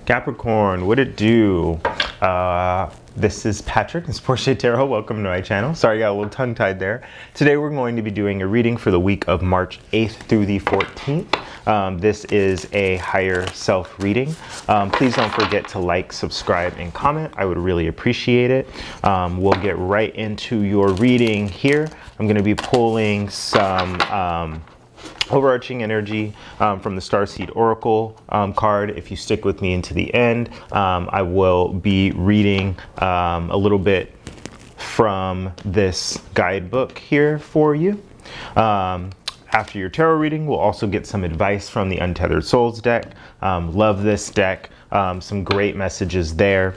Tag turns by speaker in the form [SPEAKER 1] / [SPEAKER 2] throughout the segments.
[SPEAKER 1] Capricorn, what it do? This is Patrick, it's Porché Tarot. Welcome to my channel. Sorry, I got a little tongue-tied there. Today we're going to be doing a reading for the week of March 8th through the 14th. This is a higher self reading. Please don't forget to like, subscribe, and comment. I would really appreciate it. We'll get right into your reading here. I'm going to be pulling some overarching energy from the Starseed Oracle card. If you stick with me into the end, I will be reading a little bit from this guidebook here for you. After your tarot reading, we'll also get some advice from the Untethered Souls deck. Love this deck. Some great messages there.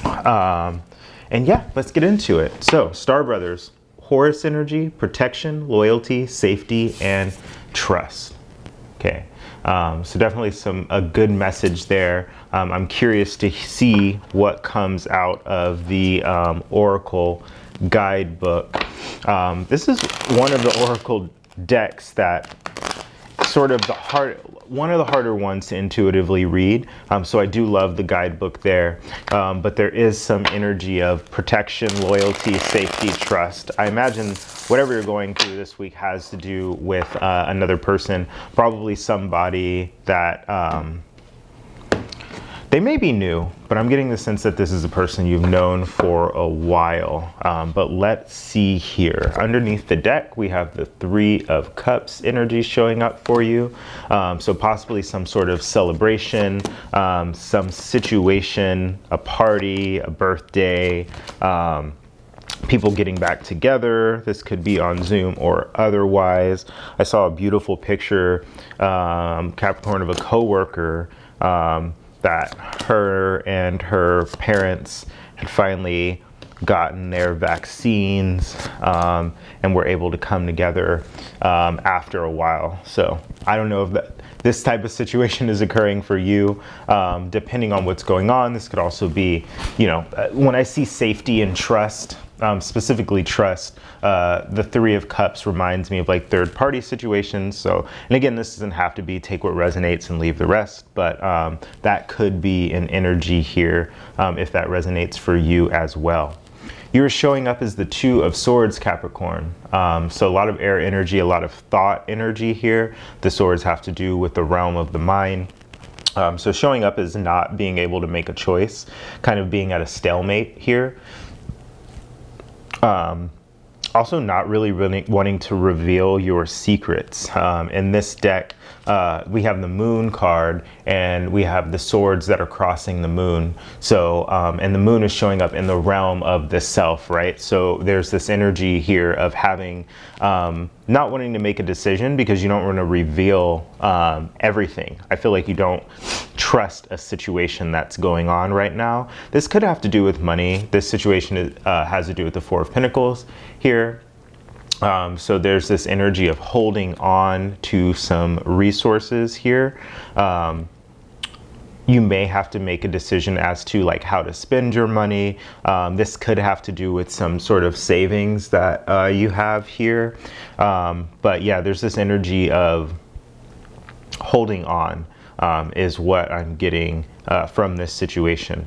[SPEAKER 1] And yeah, let's get into it. So, Star Brothers. Horus energy, protection, loyalty, safety, and trust. Okay, so definitely a good message there. I'm curious to see what comes out of the Oracle guidebook. This is one of the Oracle decks that sort of one of the harder ones to intuitively read. So I do love the guidebook there, but there is some energy of protection, loyalty, safety, trust. I imagine whatever you're going through this week has to do with another person, probably somebody that they may be new, but I'm getting the sense that this is a person you've known for a while. But let's see here. Underneath the deck, we have the Three of Cups energy showing up for you. So possibly some sort of celebration, some situation, a party, a birthday, people getting back together. This could be on Zoom or otherwise. I saw a beautiful picture, Capricorn, of a coworker that her and her parents had finally gotten their vaccines and were able to come together after a while. So I don't know if this type of situation is occurring for you. Depending on what's going on, this could also be, you know, when I see safety and trust, specifically trust, the Three of Cups reminds me of like third party situations. So, and again, this doesn't have to be take what resonates and leave the rest, but that could be an energy here if that resonates for you as well. You're showing up as the Two of Swords, Capricorn. So a lot of air energy, a lot of thought energy here. The swords have to do with the realm of the mind. So showing up as not being able to make a choice, kind of being at a stalemate here. Also not really wanting to reveal your secrets. In this deck, we have the Moon card and we have the swords that are crossing the moon. So, and the moon is showing up in the realm of the self, right? So there's this energy here of having, not wanting to make a decision because you don't want to reveal everything. I feel like you don't trust a situation that's going on right now. This could have to do with money. This situation has to do with the Four of Pentacles here. So there's this energy of holding on to some resources here. You may have to make a decision as to like how to spend your money. This could have to do with some sort of savings that you have here. But yeah, there's this energy of holding on is what I'm getting from this situation.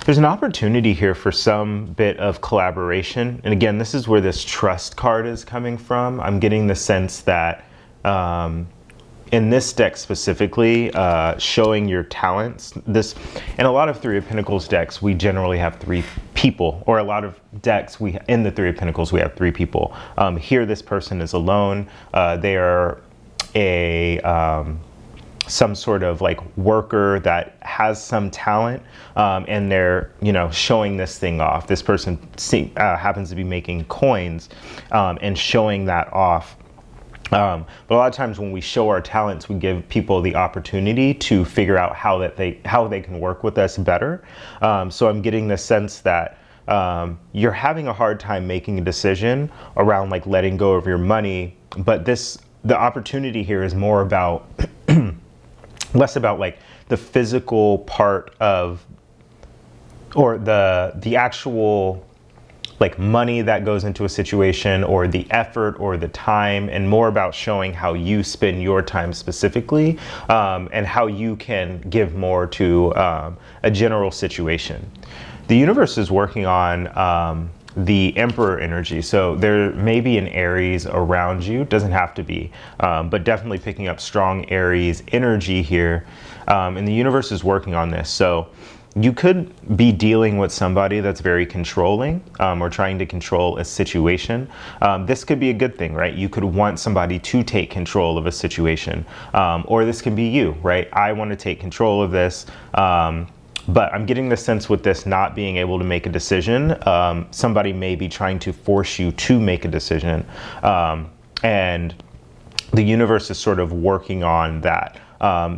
[SPEAKER 1] There's an opportunity here for some bit of collaboration. And again, this is where this trust card is coming from. I'm getting the sense that in this deck specifically, showing your talents, in a lot of Three of Pentacles decks, we generally have three people, or a lot of decks, in the Three of Pentacles, we have three people. Here, this person is alone. They are some sort of like worker that has some talent, and they're, you know, showing this thing off. This person happens to be making coins and showing that off. But a lot of times when we show our talents, we give people the opportunity to figure out how they can work with us better. So I'm getting the sense that you're having a hard time making a decision around like letting go of your money, but the opportunity here is more about less about like the physical part of, or the actual like money that goes into a situation or the effort or the time, and more about showing how you spend your time specifically, and how you can give more to a general situation. The universe is working on the Emperor energy. So there may be an Aries around you, doesn't have to be, but definitely picking up strong Aries energy here. And the universe is working on this. So you could be dealing with somebody that's very controlling, or trying to control a situation. This could be a good thing, right? You could want somebody to take control of a situation, or this can be you, right? I want to take control of this. But I'm getting the sense with this not being able to make a decision, somebody may be trying to force you to make a decision. And the universe is sort of working on that.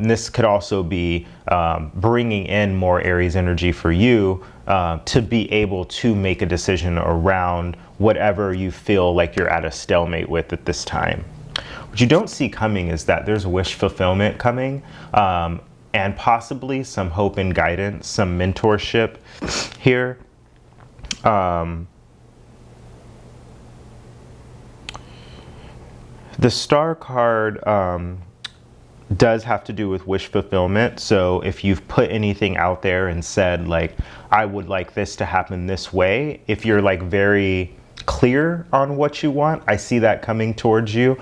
[SPEAKER 1] This could also be bringing in more Aries energy for you to be able to make a decision around whatever you feel like you're at a stalemate with at this time. What you don't see coming is that there's wish fulfillment coming, and possibly some hope and guidance, some mentorship here. The Star card does have to do with wish fulfillment. So if you've put anything out there and said like, I would like this to happen this way, if you're like very clear on what you want, I see that coming towards you.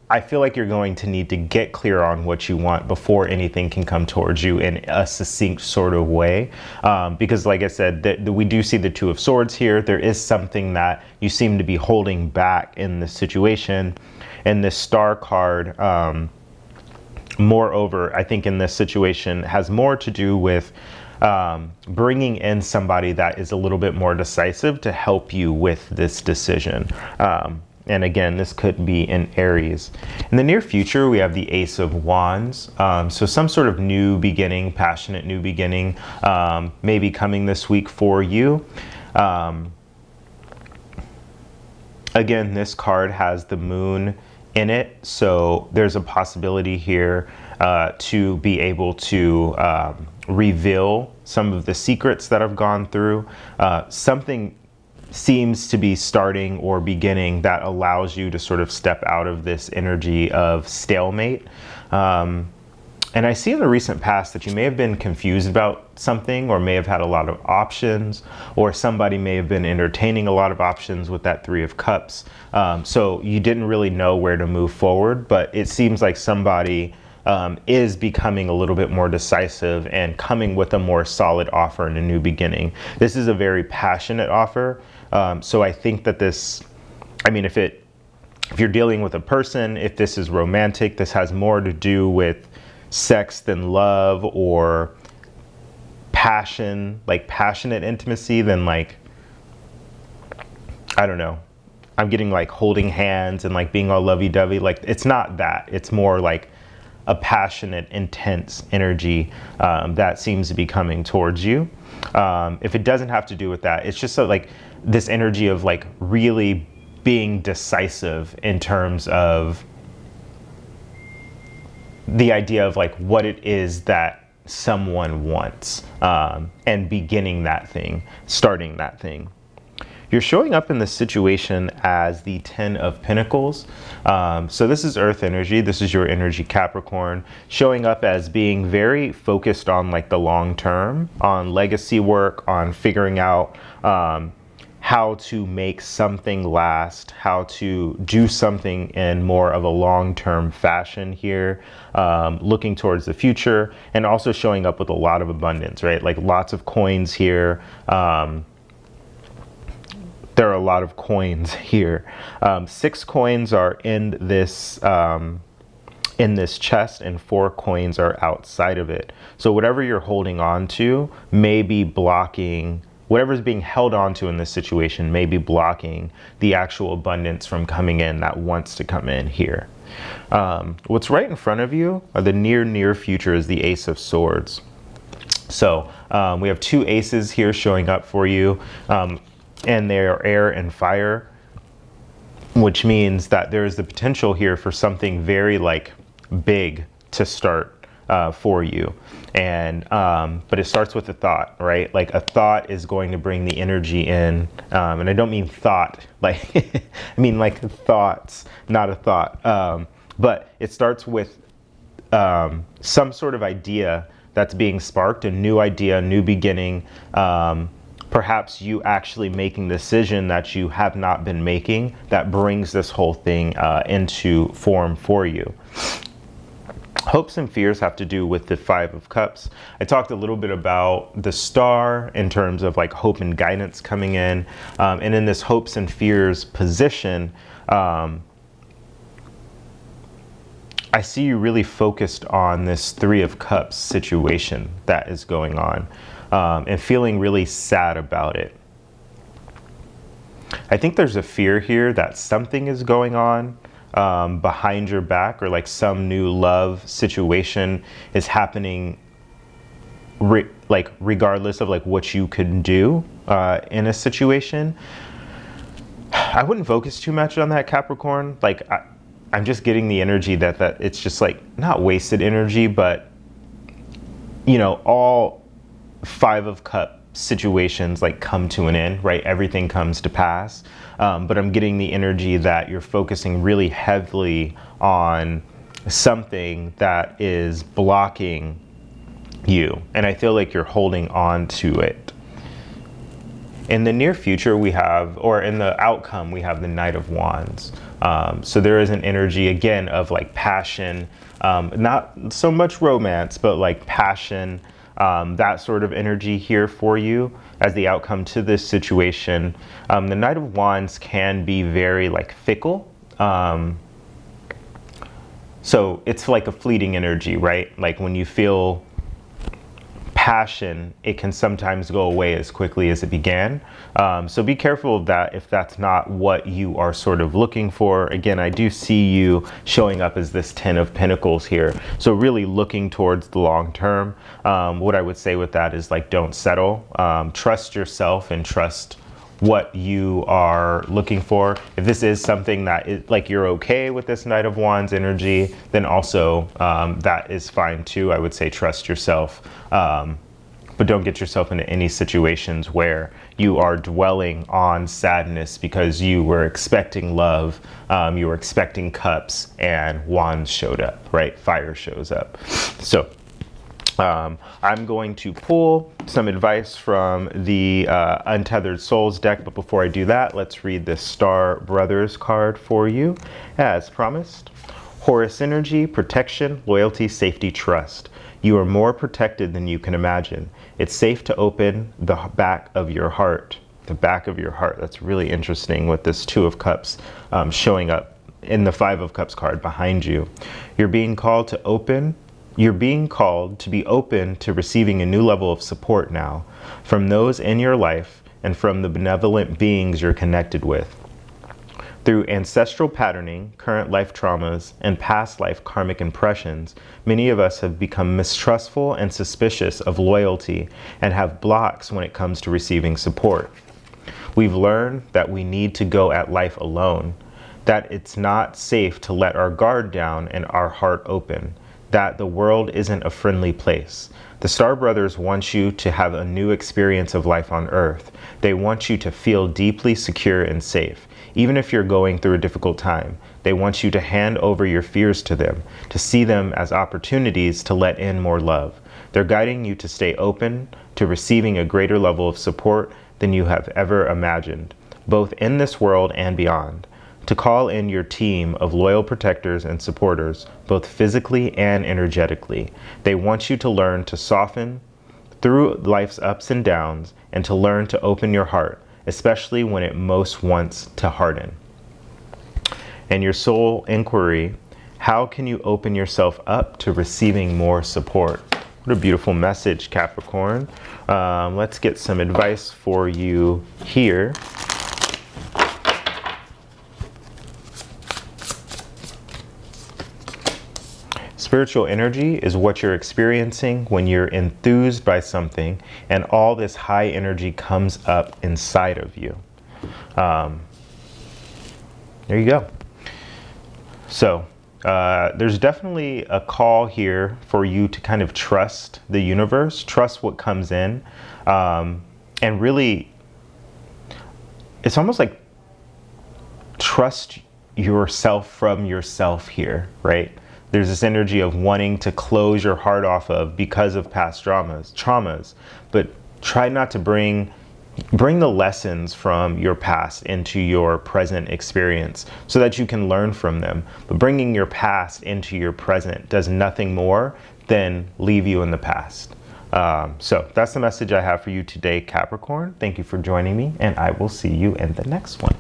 [SPEAKER 1] I feel like you're going to need to get clear on what you want before anything can come towards you in a succinct sort of way. Because like I said, we do see the Two of Swords here. There is something that you seem to be holding back in this situation. And this Star card, moreover, I think in this situation has more to do with bringing in somebody that is a little bit more decisive to help you with this decision. And again, this could be an Aries. In the near future, we have the Ace of Wands. So some sort of new beginning, passionate new beginning, maybe coming this week for you. Again, this card has the moon in it. So there's a possibility here to be able to reveal some of the secrets that I've gone through. Something seems to be starting or beginning that allows you to sort of step out of this energy of stalemate. And I see in the recent past that you may have been confused about something, or may have had a lot of options, or somebody may have been entertaining a lot of options with that Three of Cups. So you didn't really know where to move forward, but it seems like somebody is becoming a little bit more decisive and coming with a more solid offer and a new beginning. This is a very passionate offer. So I think that this, I mean, if you're dealing with a person, if this is romantic, this has more to do with sex than love, or passion, like passionate intimacy than like, I don't know. I'm getting like holding hands and like being all lovey-dovey. Like it's not that. It's more like a passionate, intense energy that seems to be coming towards you. If it doesn't have to do with that, it's just so like this energy of like really being decisive in terms of the idea of like what it is that someone wants, and beginning that thing, starting that thing. You're showing up in this situation as the Ten of Pentacles. So this is Earth energy. This is your energy, Capricorn, showing up as being very focused on like the long term, on legacy work, on figuring out how to make something last, how to do something in more of a long-term fashion here, looking towards the future, and also showing up with a lot of abundance, right? Like lots of coins here. There are a lot of coins here. 6 coins are in this chest, and 4 coins are outside of it. So whatever you're holding on to may be blocking, whatever's being held on to in this situation may be blocking the actual abundance from coming in that wants to come in here. What's right in front of you, or the near future, is the Ace of Swords. So we have 2 aces here showing up for you. And they're air and fire, which means that there is the potential here for something very like big to start for you. And but it starts with a thought, right? Like a thought is going to bring the energy in, and I don't mean thought like I mean like thoughts, not a thought, but it starts with some sort of idea that's being sparked, a new idea, a new beginning, perhaps you actually making the decision that you have not been making that brings this whole thing into form for you. Hopes and fears have to do with the Five of Cups. I talked a little bit about the star in terms of like hope and guidance coming in. And in this hopes and fears position, I see you really focused on this Three of Cups situation that is going on, and feeling really sad about it. I think there's a fear here that something is going on behind your back, or like some new love situation is happening like regardless of like what you could do in a situation. I wouldn't focus too much on that, Capricorn. Like I'm just getting the energy that it's just like not wasted energy, but you know, all Five of Cups situations like come to an end, right? Everything comes to pass. But I'm getting the energy that you're focusing really heavily on something that is blocking you. And I feel like you're holding on to it. In the near future, we have, or in the outcome, we have the Knight of Wands. So there is an energy, again, of like passion, not so much romance, but like passion, that sort of energy here for you as the outcome to this situation. The Knight of Wands can be very like fickle. So it's like a fleeting energy, right? Like when you feel passion, it can sometimes go away as quickly as it began. So be careful of that if that's not what you are sort of looking for. Again, I do see you showing up as this Ten of Pentacles here. So really looking towards the long term. What I would say with that is like, don't settle. Trust yourself and trust what you are looking for. If this is something that is like you're okay with this Knight of Wands energy, then also that is fine too. I would say trust yourself, but don't get yourself into any situations where you are dwelling on sadness because you were expecting love, you were expecting cups, and wands showed up, right? Fire shows up. So I'm going to pull some advice from the Untethered Souls deck, but before I do that, let's read this Star Brothers card for you. As promised, Horus energy, protection, loyalty, safety, trust. You are more protected than you can imagine. It's safe to open the back of your heart. The back of your heart. That's really interesting with this Two of Cups showing up in the Five of Cups card behind you. You're being called to be open to receiving a new level of support now from those in your life and from the benevolent beings you're connected with. Through ancestral patterning, current life traumas, and past life karmic impressions, many of us have become mistrustful and suspicious of loyalty and have blocks when it comes to receiving support. We've learned that we need to go at life alone, that it's not safe to let our guard down and our heart open, that the world isn't a friendly place. The Star Brothers want you to have a new experience of life on Earth. They want you to feel deeply secure and safe. Even if you're going through a difficult time, they want you to hand over your fears to them, to see them as opportunities to let in more love. They're guiding you to stay open to receiving a greater level of support than you have ever imagined, both in this world and beyond. To call in your team of loyal protectors and supporters, both physically and energetically. They want you to learn to soften through life's ups and downs and to learn to open your heart, especially when it most wants to harden. And your soul inquiry, how can you open yourself up to receiving more support? What a beautiful message, Capricorn. Let's get some advice for you here. Spiritual energy is what you're experiencing when you're enthused by something and all this high energy comes up inside of you. There you go. So There's definitely a call here for you to kind of trust the universe, trust what comes in, and really, it's almost like trust yourself from yourself here, right? There's this energy of wanting to close your heart off of because of past traumas, but try not to bring the lessons from your past into your present experience so that you can learn from them. But bringing your past into your present does nothing more than leave you in the past. So that's the message I have for you today, Capricorn. Thank you for joining me, and I will see you in the next one.